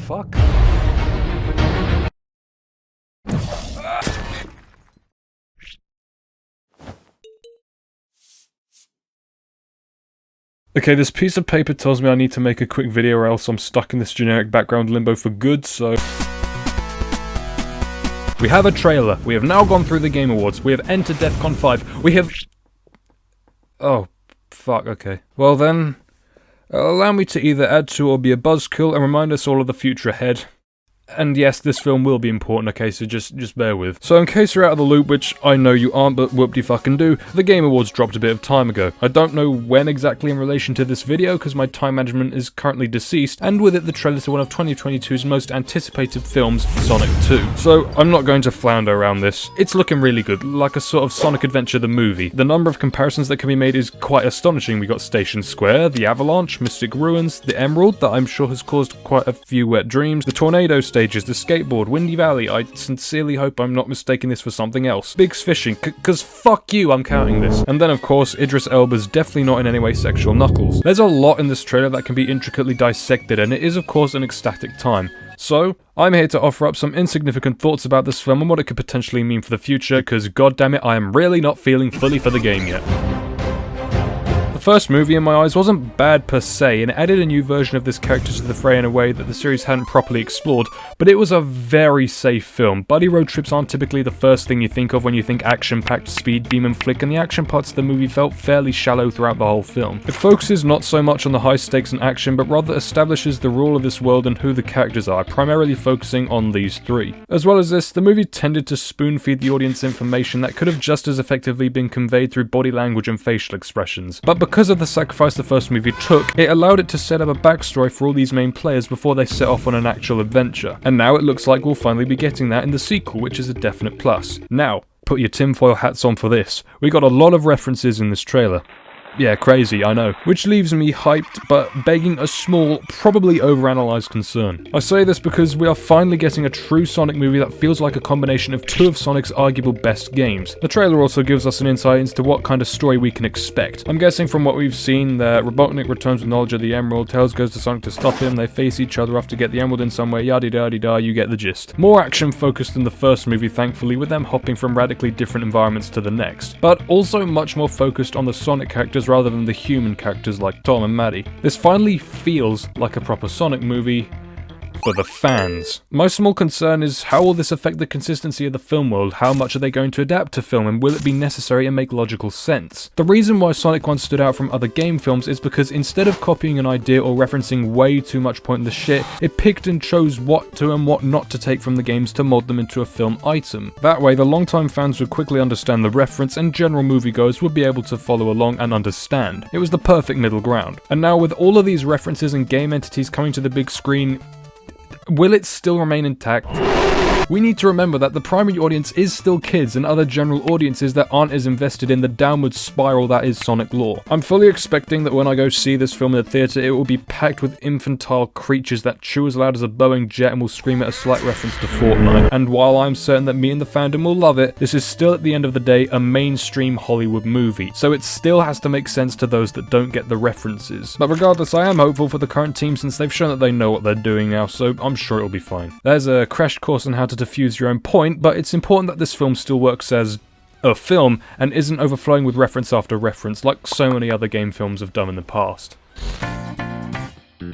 fuck? Okay, this piece of paper tells me I need to make a quick video or else I'm stuck in this generic background limbo for good, so... We have a trailer. We have now gone through the Game Awards. We have entered DEFCON 5. We have... Oh, fuck, okay. Well then, allow me to either add to or be a buzzkill and remind us all of the future ahead. And yes, this film will be important, okay, so just bear with. So in case you're out of the loop, which I know you aren't, but whoop-de-fucking-do, the Game Awards dropped a bit of time ago. I don't know when exactly in relation to this video, because my time management is currently deceased, and with it the trailer to one of 2022's most anticipated films, Sonic 2. So I'm not going to flounder around this. It's looking really good, like a sort of Sonic Adventure the movie. The number of comparisons that can be made is quite astonishing. We got Station Square, the Avalanche, Mystic Ruins, the Emerald, that I'm sure has caused quite a few wet dreams, the Tornado stages, the skateboard, Windy Valley. I sincerely hope I'm not mistaking this for something else. Biggs Fishing, cause fuck you, I'm counting this. And then of course, Idris Elba's definitely not in any way sexual knuckles. There's a lot in this trailer that can be intricately dissected, and it is of course an ecstatic time. So, I'm here to offer up some insignificant thoughts about this film and what it could potentially mean for the future, cause goddammit, I am really not feeling fully for the game yet. The first movie, in my eyes, wasn't bad per se, and it added a new version of this character to the fray in a way that the series hadn't properly explored, but it was a very safe film. Buddy road trips aren't typically the first thing you think of when you think action-packed speed, beam and flick, and the action parts of the movie felt fairly shallow throughout the whole film. It focuses not so much on the high stakes and action, but rather establishes the rule of this world and who the characters are, primarily focusing on these three. As well as this, the movie tended to spoon-feed the audience information that could have just as effectively been conveyed through body language and facial expressions. But because of the sacrifice the first movie took, it allowed it to set up a backstory for all these main players before they set off on an actual adventure. And now it looks like we'll finally be getting that in the sequel, which is a definite plus. Now, put your tinfoil hats on for this. We got a lot of references in this trailer. Yeah, crazy, I know. Which leaves me hyped, but begging a small, probably overanalyzed concern. I say this because we are finally getting a true Sonic movie that feels like a combination of two of Sonic's arguable best games. The trailer also gives us an insight into what kind of story we can expect. I'm guessing from what we've seen that Robotnik returns with knowledge of the Emerald, Tails goes to Sonic to stop him, they face each other off to get the Emerald in some way, yada-da-da-da, you get the gist. More action focused than the first movie, thankfully, with them hopping from radically different environments to the next. But also much more focused on the Sonic characters rather than the human characters like Tom and Maddie. This finally feels like a proper Sonic movie for the fans. My small concern is how will this affect the consistency of the film world? How much are they going to adapt to film, and will it be necessary and make logical sense? The reason why Sonic 1 stood out from other game films is because instead of copying an idea or referencing way too much pointless shit, it picked and chose what to and what not to take from the games to mold them into a film item. That way, the longtime fans would quickly understand the reference and general moviegoers would be able to follow along and understand. It was the perfect middle ground. And now with all of these references and game entities coming to the big screen, will it still remain intact? We need to remember that the primary audience is still kids and other general audiences that aren't as invested in the downward spiral that is Sonic lore. I'm fully expecting that when I go see this film in the theatre, it will be packed with infantile creatures that chew as loud as a Boeing jet and will scream at a slight reference to Fortnite. And while I'm certain that me and the fandom will love it, this is still at the end of the day a mainstream Hollywood movie, so it still has to make sense to those that don't get the references. But regardless, I am hopeful for the current team since they've shown that they know what they're doing now, so I'm sure it'll be fine. There's a crash course on how to diffuse your own point, but it's important that this film still works as a film and isn't overflowing with reference after reference like so many other game films have done in the past.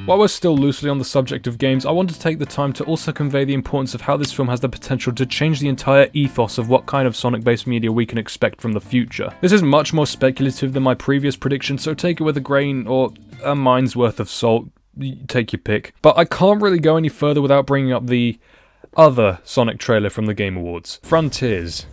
While we're still loosely on the subject of games, I want to take the time to also convey the importance of how this film has the potential to change the entire ethos of what kind of Sonic-based media we can expect from the future. This is much more speculative than my previous prediction, so take it with a grain or a mind's worth of salt, take your pick. But I can't really go any further without bringing up the other Sonic trailer from the Game Awards. Frontiers.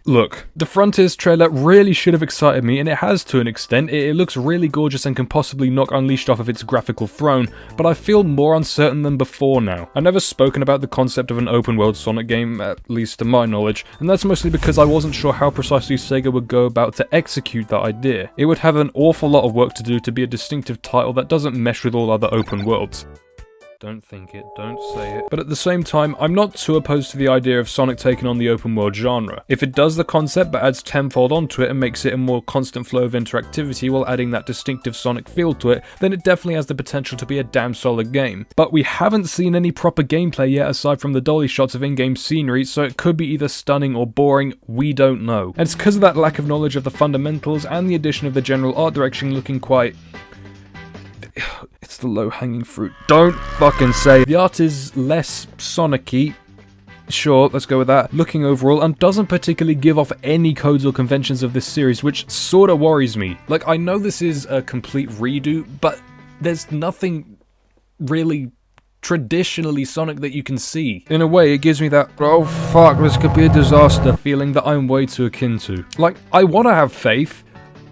Look, the Frontiers trailer really should have excited me, and it has to an extent. It looks really gorgeous and can possibly knock Unleashed off of its graphical throne, but I feel more uncertain than before now. I've never spoken about the concept of an open-world Sonic game, at least to my knowledge, and that's mostly because I wasn't sure how precisely Sega would go about to execute that idea. It would have an awful lot of work to do to be a distinctive title that doesn't mesh with all other open worlds. Don't think it, don't say it. But at the same time, I'm not too opposed to the idea of Sonic taking on the open world genre. If it does the concept but adds tenfold onto it and makes it a more constant flow of interactivity while adding that distinctive Sonic feel to it, then it definitely has the potential to be a damn solid game. But we haven't seen any proper gameplay yet aside from the dolly shots of in-game scenery, so it could be either stunning or boring, we don't know. And it's because of that lack of knowledge of the fundamentals and the addition of the general art direction looking quite... It's the low-hanging fruit. Don't fucking say. The art is less Sonic-y. Sure, let's go with that. Looking overall, and doesn't particularly give off any codes or conventions of this series, which sorta worries me. Like, I know this is a complete redo, but there's nothing really traditionally Sonic that you can see. In a way, it gives me that, oh fuck, this could be a disaster feeling that I'm way too akin to. Like, I wanna have faith,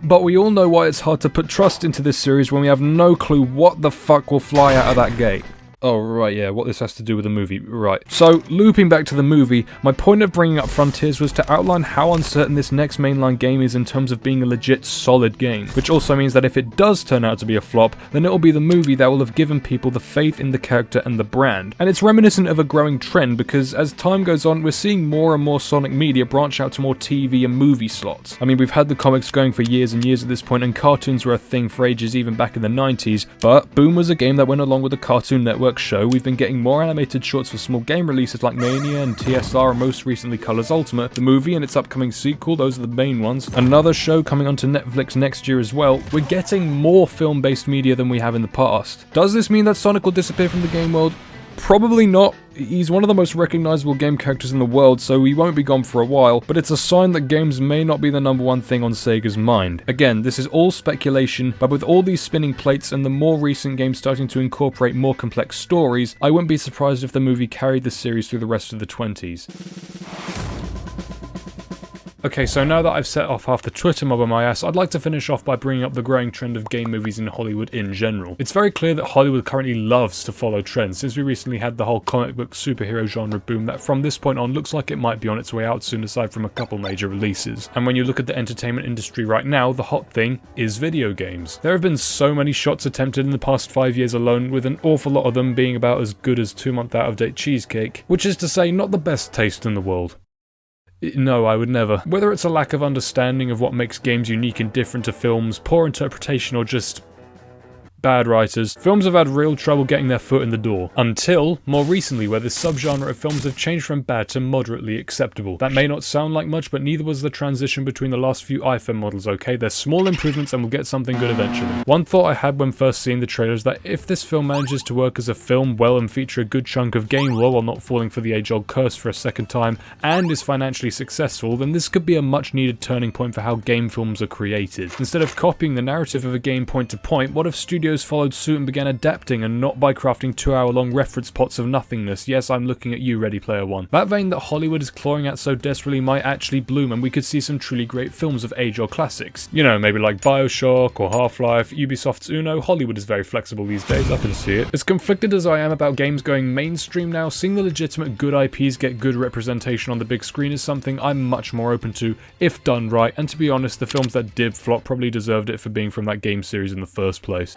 but we all know why it's hard to put trust into this series when we have no clue what the fuck will fly out of that gate. Oh, right, yeah, what this has to do with the movie, right. So, looping back to the movie, my point of bringing up Frontiers was to outline how uncertain this next mainline game is in terms of being a legit solid game, which also means that if it does turn out to be a flop, then it'll be the movie that will have given people the faith in the character and the brand. And it's reminiscent of a growing trend because as time goes on, we're seeing more and more Sonic media branch out to more TV and movie slots. I mean, we've had the comics going for years and years at this point, and cartoons were a thing for ages even back in the 90s, but Boom was a game that went along with the Cartoon Network show. We've been getting more animated shorts for small game releases like Mania and TSR, and most recently Colors Ultimate. The movie and its upcoming sequel, those are the main ones. Another show coming onto Netflix next year as well. We're getting more film-based media than we have in the past. Does this mean that Sonic will disappear from the game world? Probably not. He's one of the most recognizable game characters in the world, so he won't be gone for a while, but it's a sign that games may not be the #1 thing on Sega's mind. Again, this is all speculation, but with all these spinning plates and the more recent games starting to incorporate more complex stories, I wouldn't be surprised if the movie carried the series through the rest of the 20s. Okay, so now that I've set off half the Twitter mob on my ass, I'd like to finish off by bringing up the growing trend of game movies in Hollywood in general. It's very clear that Hollywood currently loves to follow trends, since we recently had the whole comic book superhero genre boom that from this point on looks like it might be on its way out soon aside from a couple major releases. And when you look at the entertainment industry right now, the hot thing is video games. There have been so many shots attempted in the past 5 years alone, with an awful lot of them being about as good as 2-month out-of-date cheesecake, which is to say not the best taste in the world. No, I would never. Whether it's a lack of understanding of what makes games unique and different to films, poor interpretation, or just bad writers, films have had real trouble getting their foot in the door. Until more recently, where this subgenre of films have changed from bad to moderately acceptable. That may not sound like much, but neither was the transition between the last few iPhone models, okay? They're small improvements and we'll get something good eventually. One thought I had when first seeing the trailer is that if this film manages to work as a film well and feature a good chunk of game lore while not falling for the age-old curse for a second time, and is financially successful, then this could be a much-needed turning point for how game films are created. Instead of copying the narrative of a game point to point, what if studios followed suit and began adapting, and not by crafting 2-hour-long reference pots of nothingness? Yes, I'm looking at you, Ready Player One. That vein that Hollywood is clawing at so desperately might actually bloom, and we could see some truly great films of age-old classics. You know, maybe like Bioshock or Half-Life, Ubisoft's Uno. Hollywood is very flexible these days, I can see it. As conflicted as I am about games going mainstream now, seeing the legitimate good IPs get good representation on the big screen is something I'm much more open to, if done right, and to be honest, the films that did flop probably deserved it for being from that game series in the first place.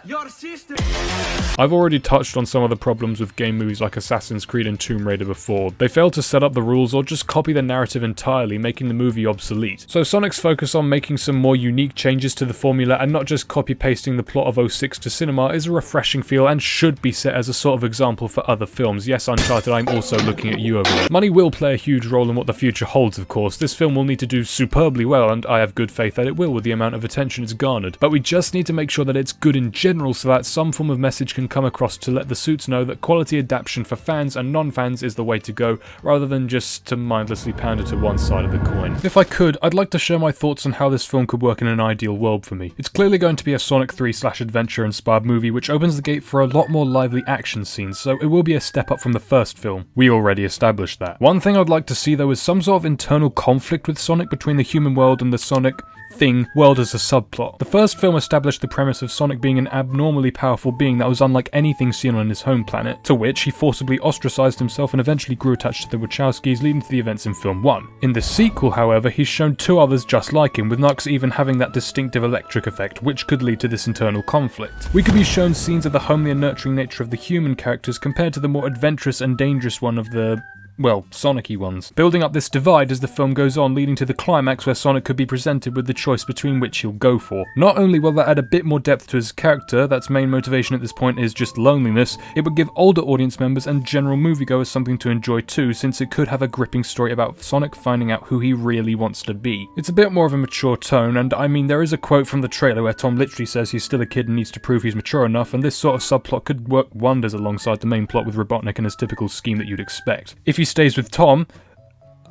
I've already touched on some of the problems with game movies like Assassin's Creed and Tomb Raider before. They fail to set up the rules or just copy the narrative entirely, making the movie obsolete. So Sonic's focus on making some more unique changes to the formula and not just copy-pasting the plot of 06 to cinema is a refreshing feel and should be set as a sort of example for other films. Yes, Uncharted, I'm also looking at you over there. Money will play a huge role in what the future holds, of course. This film will need to do superbly well, and I have good faith that it will with the amount of attention it's garnered. But we just need to make sure that it's good in general so that some form of message can come across to let the suits know that quality adaptation for fans and non-fans is the way to go, rather than just to mindlessly pander to one side of the coin. If I could, I'd like to share my thoughts on how this film could work in an ideal world for me. It's clearly going to be a Sonic 3/adventure inspired movie, which opens the gate for a lot more lively action scenes, so it will be a step up from the first film. We already established that. One thing I'd like to see though is some sort of internal conflict with Sonic between the human world and the Sonic thing world as a subplot. The first film established the premise of Sonic being an abnormally powerful being that was unlike anything seen on his home planet, to which he forcibly ostracized himself and eventually grew attached to the Wachowskis, leading to the events in film 1. In the sequel, however, he's shown 2 others just like him, with Knucks even having that distinctive electric effect, which could lead to this internal conflict. We could be shown scenes of the homely and nurturing nature of the human characters compared to the more adventurous and dangerous one of the, well, Sonic-y ones, building up this divide as the film goes on, leading to the climax where Sonic could be presented with the choice between which he'll go for. Not only will that add a bit more depth to his character, that's main motivation at this point is just loneliness, it would give older audience members and general moviegoers something to enjoy too, since it could have a gripping story about Sonic finding out who he really wants to be. It's a bit more of a mature tone, and I mean there is a quote from the trailer where Tom literally says he's still a kid and needs to prove he's mature enough, and this sort of subplot could work wonders alongside the main plot with Robotnik and his typical scheme that you'd expect. If he stays with Tom,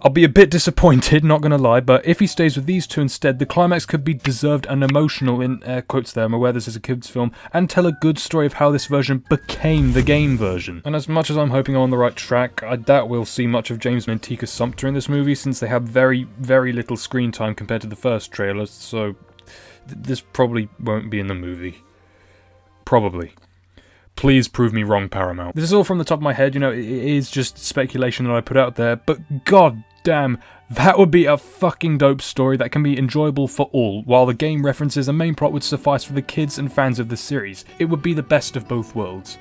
I'll be a bit disappointed, not gonna lie, but if he stays with these 2 instead, the climax could be deserved and emotional, in air quotes there, I'm aware this is a kid's film, and tell a good story of how this version became the game version. And as much as I'm hoping I'm on the right track, I doubt we'll see much of James Mantika Sumpter in this movie, since they have very, very little screen time compared to the first trailer, so this probably won't be in the movie. Probably. Please prove me wrong, Paramount. This is all from the top of my head, you know, it is just speculation that I put out there, but god damn, that would be a fucking dope story that can be enjoyable for all, while the game references and main plot would suffice for the kids and fans of the series. It would be the best of both worlds.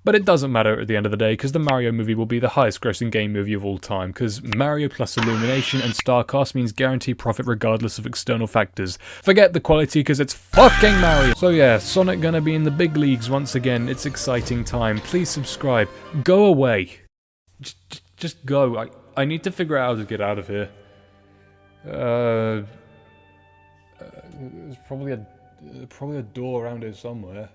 But it doesn't matter at the end of the day, because the Mario movie will be the highest grossing game movie of all time, because Mario plus Illumination and Starcast means guaranteed profit regardless of external factors. Forget the quality, because it's fucking Mario! So yeah, Sonic gonna be in the big leagues once again, it's exciting time. Please subscribe. Go away. Just go. I need to figure out how to get out of here. There's probably a door around here somewhere.